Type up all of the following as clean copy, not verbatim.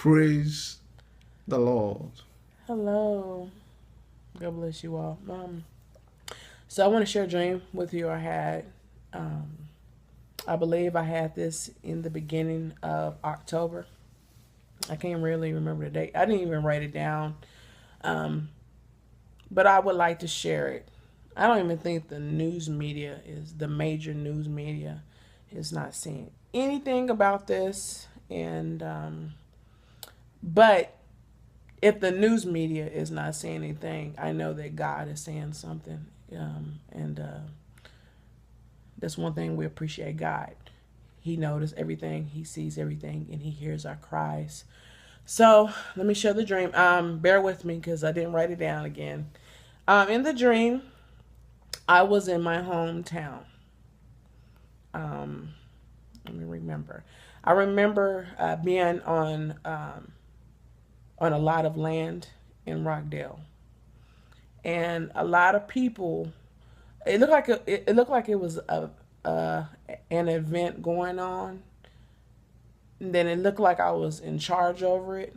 Praise the Lord. Hello. God bless you all. So I want to share a dream with you. Um, I believe I had this in the beginning of October. I can't really remember the date. I didn't even write it down. Um, but I would like to share it. I don't even think the major news media is not saying anything about this. But if the news media is not saying anything, I know that God is saying something. And that's one thing we appreciate God. He notices everything, He sees everything, and He hears our cries. So let me share the dream. Bear with me because I didn't write it down again. In the dream, I was in my hometown. Um, Let me remember. I remember being on a lot of land in Rockdale, and a lot of people. It looked like it was uh, an event going on. And then it looked like I was in charge over it.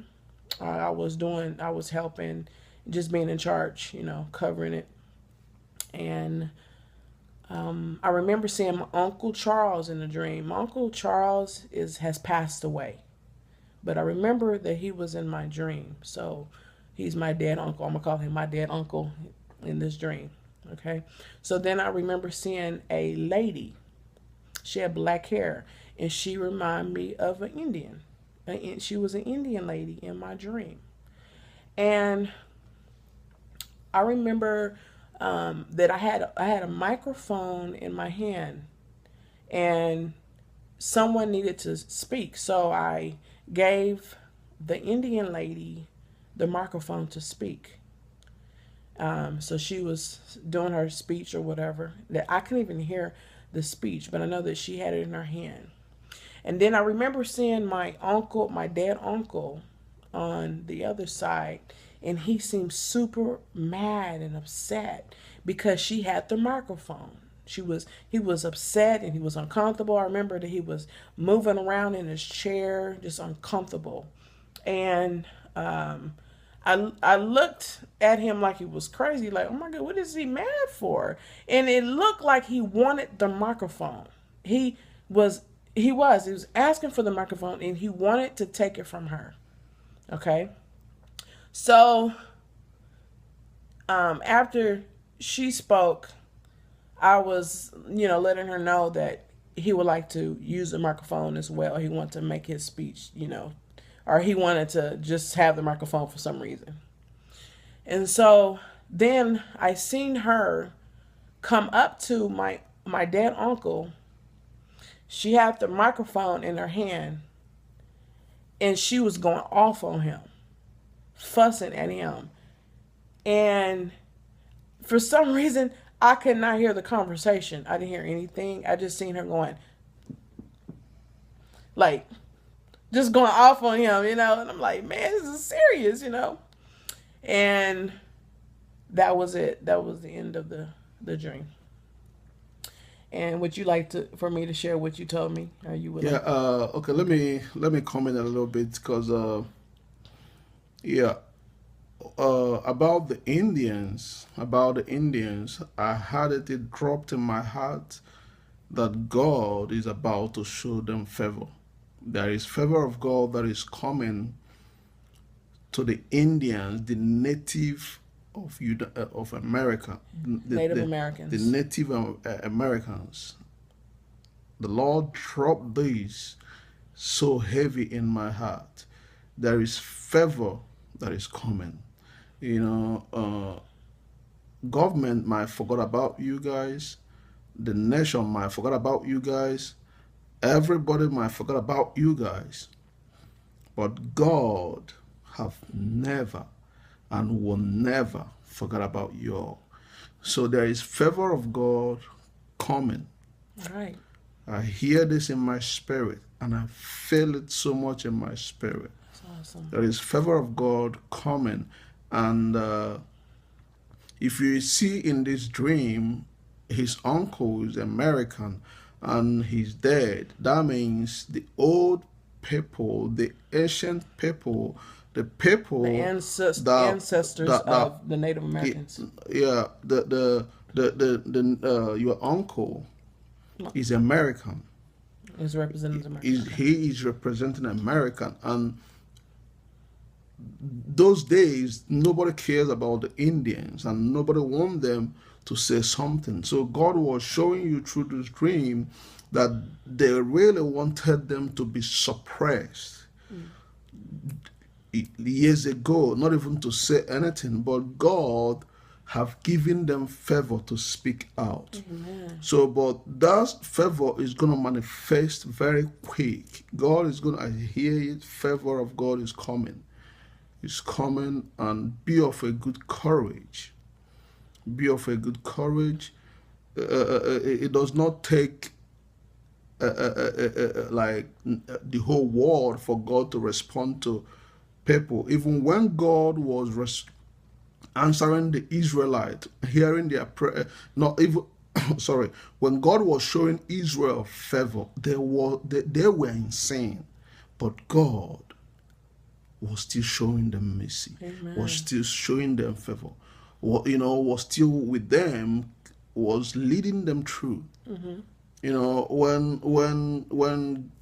I was helping, just being in charge, covering it. And I remember seeing my Uncle Charles in the dream. My Uncle Charles has passed away, but I remember that he was in my dream. So he's my dead uncle. I'm gonna call him my dead uncle in this dream. Okay. So then I remember seeing a lady. She had black hair, and she reminded me of an Indian. She was an Indian lady in my dream, and I remember that I had a microphone in my hand, and someone needed to speak. So I gave the Indian lady the microphone to speak. So she was doing her speech or whatever. That I couldn't even hear the speech, but I know that she had it in her hand. And then I remember seeing my uncle, my dead uncle, on the other side, and he seemed super mad and upset because she had the microphone. He was upset and he was uncomfortable. I remember that he was moving around in his chair, just uncomfortable. And I looked at him like he was crazy, like, oh my God, what is he mad for? And it looked like he wanted the microphone. He was he was asking for the microphone, and he wanted to take it from her. Okay. So after she spoke, I was, letting her know that he would like to use the microphone as well. He wanted to make his speech, or he wanted to just have the microphone for some reason. And so then I seen her come up to my dead uncle. She had the microphone in her hand, and she was going off on him, fussing at him. And for some reason, I could not hear the conversation. I didn't hear anything. I just seen her going, like, just going off on him, And I'm like, man, this is serious. And that was it. That was the end of the dream. And would you like for me to share what you told me? Or you would Yeah. like? Okay. Let me comment a little bit because yeah. About the Indians. I had it dropped in my heart that God is about to show them favor. There is favor of God that is coming to the Indians, the native of America, Native the Americans. Native Americans. The Lord dropped this so heavy in my heart. There is favor that is coming. You know, government might forget about you guys. The nation might forget about you guys. Everybody might forget about you guys. But God have never and will never forget about you all. So there is favor of God coming. All right. I hear this in my spirit and I feel it so much in my spirit. That's awesome. There is favor of God coming. And if you see in this dream, his uncle is American and he's dead, that means the old people, the ancient people, the people The that ancestors that that of the Native Americans. yeah, your uncle is American. Is representing America. Is Okay. he is representing American, and those days nobody cares about the Indians and nobody want them to say something. So God was showing you through this dream that they really wanted them to be suppressed years ago, not even to say anything, but God have given them favor to speak out. Amen. So, but that favor is going to manifest very quick. God is going to, I hear it, favor of God is coming. It's coming, and be of a good courage. Be of a good courage. It does not take like the whole world for God to respond to people. Even when God was answering the Israelite, hearing their prayer, not even sorry, when God was showing Israel favor, they were insane, but God was still showing them mercy, Amen. was still showing them favor, was still with them, was leading them through.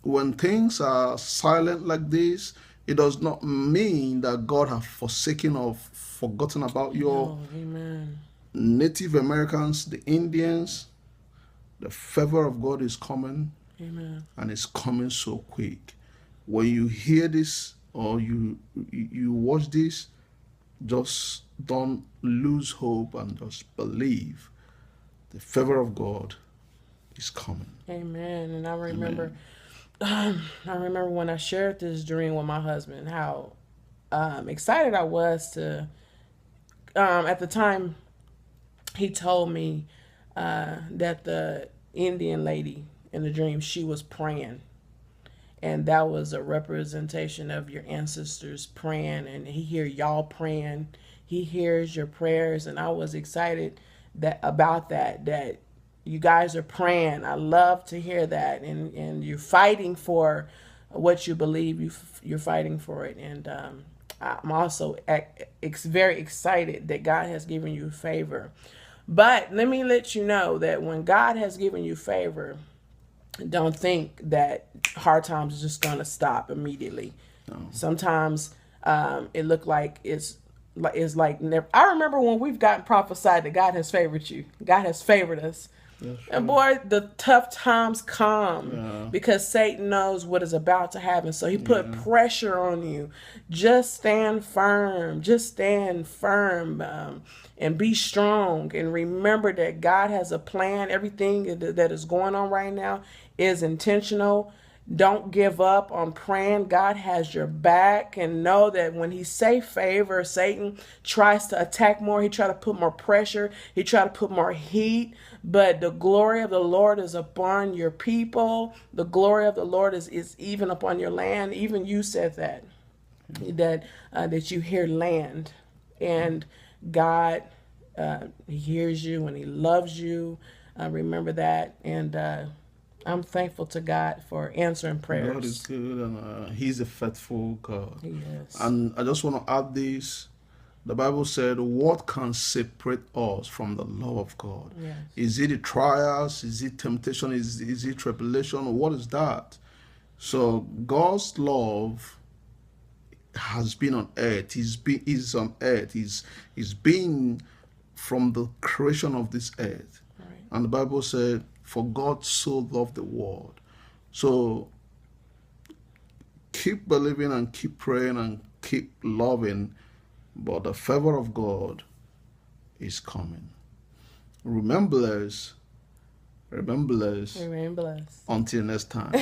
When things are silent like this, it does not mean that God has forsaken or forgotten about your Amen. Native Americans, the Indians. The favor of God is coming. Amen. And it's coming so quick. When you hear this or you watch this, just don't lose hope and just believe the favor of God is coming. Amen. And I remember, I remember when I shared this dream with my husband, how excited I was to. At the time, he told me that the Indian lady in the dream, she was praying, and that was a representation of your ancestors praying, and he hear y'all praying, he hears your prayers, and I was excited that you guys are praying. I love to hear that, and you're fighting for what you believe. You're fighting for it, and I'm also very excited that God has given you favor. But let me let you know that when God has given you favor, don't think that hard times is just going to stop immediately. No. Sometimes it look like it's like never. I remember when we've gotten prophesied that God has favored you. God has favored us. And boy, the tough times come because Satan knows what is about to happen. So he put pressure on you. Just stand firm. Just stand firm and be strong. And remember that God has a plan. Everything that is going on right now is intentional. Don't give up on praying. God has your back, and know that when he say favor, Satan tries to attack more. He try to put more pressure. He try to put more heat. But the glory of the Lord is upon your people. The glory of the Lord is even upon your land. Even you said that you hear land, and God he hears you and he loves you. Remember that, and I'm thankful to God for answering prayers. God is good, and he's a faithful God. Yes. And I just want to add this. The Bible said, what can separate us from the love of God? Yes. Is it the trials? Is it temptation? Is it tribulation? What is that? So God's love has been on earth. Is on earth. He's been from the creation of this earth. Right. And the Bible said, for God so loved the world. So keep believing and keep praying and keep loving, but the favor of God is coming. Remember this. Remain blessed. Until next time.